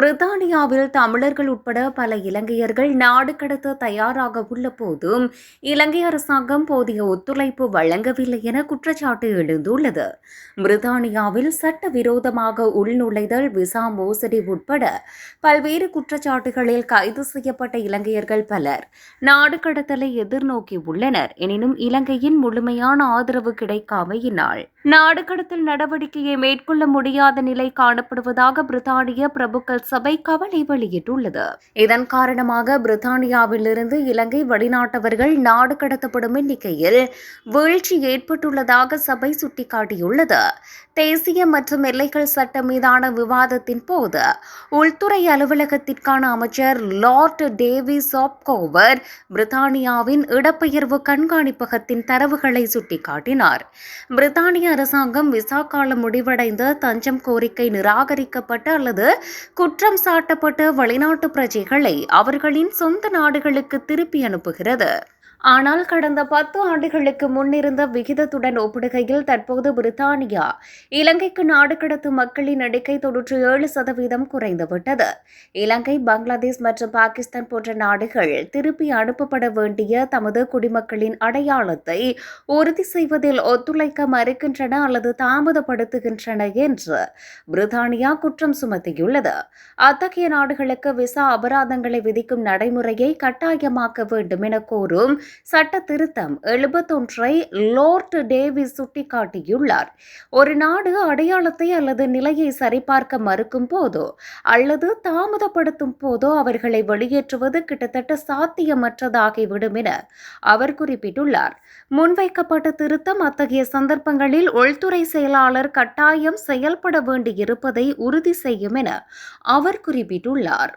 பிரித்தானியாவில் தமிழர்கள் உட்பட பல இலங்கையர்கள் நாடு கடத்த தயாராக உள்ள போதும் இலங்கை அரசாங்கம் போதிய ஒத்துழைப்பு வழங்கவில்லை என குற்றச்சாட்டு எழுந்துள்ளது. பிரித்தானியாவில் சட்டவிரோதமாக உள்நுழைதல், விசா மோசடி உட்பட பல்வேறு குற்றச்சாட்டுகளில் கைது செய்யப்பட்ட இலங்கையர்கள் பலர் நாடு கடத்தலை எதிர்நோக்கியுள்ளனர். எனினும் இலங்கையின் முழுமையான ஆதரவு கிடைக்காமையினால் நாடு கடத்தல் நடவடிக்கையை மேற்கொள்ள முடியாத நிலை காணப்படுவதாக பிரித்தானிய பிரபுக்கள் சபை கவலை வெளியிட்டுள்ளது. இதன் காரணமாக பிரித்தானியாவிலிருந்து இலங்கை வெளிநாட்டவர்கள் நாடு கடத்தப்படும் எண்ணிக்கையில் வீழ்ச்சி ஏற்பட்டுள்ளதாக சபை சுட்டிக்காட்டியுள்ளது. தேசிய மற்றும் எல்லைகள் சட்டம் மீதான விவாதத்தின் போது உள்துறை அலுவலகத்திற்கான அமைச்சர் லார்ட் டேவிஸ் ஆப்கோவர் பிரித்தானியாவின் இடப்பெயர்வு கண்காணிப்பகத்தின் தரவுகளை சுட்டிக்காட்டினார். பிரித்தானிய அரசாங்கம் விசா காலம் முடிவடைந்த தஞ்சம் கோரிக்கை நிராகரிக்கப்பட்ட அல்லது குற்றம் சாட்டப்பட்ட வெளிநாட்டு பிரஜைகளை அவர்களின் சொந்த நாடுகளுக்கு திருப்பி அனுப்புகிறது. ஆனால் கடந்த 10 ஆண்டுகளுக்கு முன்னிருந்த விகிதத்துடன் ஒப்பிடுகையில் தற்போது பிரித்தானியா இலங்கைக்கு நாடு கடத்தும் மக்களின் எண்ணிக்கை 97% குறைந்துவிட்டது. இலங்கை, பங்களாதேஷ் மற்றும் பாகிஸ்தான் போன்ற நாடுகள் திருப்பி அனுப்பப்பட வேண்டிய தமது குடிமக்களின் அடையாளத்தை உறுதி செய்வதில் ஒத்துழைக்க மறுக்கின்றன அல்லது தாமதப்படுத்துகின்றன என்று பிரித்தானியா குற்றம் சுமத்தியுள்ளது. அத்தகைய நாடுகளுக்கு விசா அபராதங்களை விதிக்கும் நடைமுறையை கட்டாயமாக்க வேண்டும் என கோரும் சட்ட திருத்தம் 71 லார்ட் டேவிஸ் சுட்டிக்காட்டியுள்ளார். ஒரு நாடு அடையாளத்தை அல்லது நிலையை சரிபார்க்க மறுக்கும் போதோ அல்லது தாமதப்படுத்தும் போதோ அவர்களை வெளியேற்றுவது கிட்டத்தட்ட சாத்தியமற்றதாகிவிடும் என அவர் குறிப்பிட்டுள்ளார். முன்வைக்கப்பட்ட திருத்தம் அத்தகைய சந்தர்ப்பங்களில் உள்துறை செயலாளர் கட்டாயம் செயல்பட வேண்டியிருப்பதை உறுதி செய்யும் என அவர் குறிப்பிட்டுள்ளார்.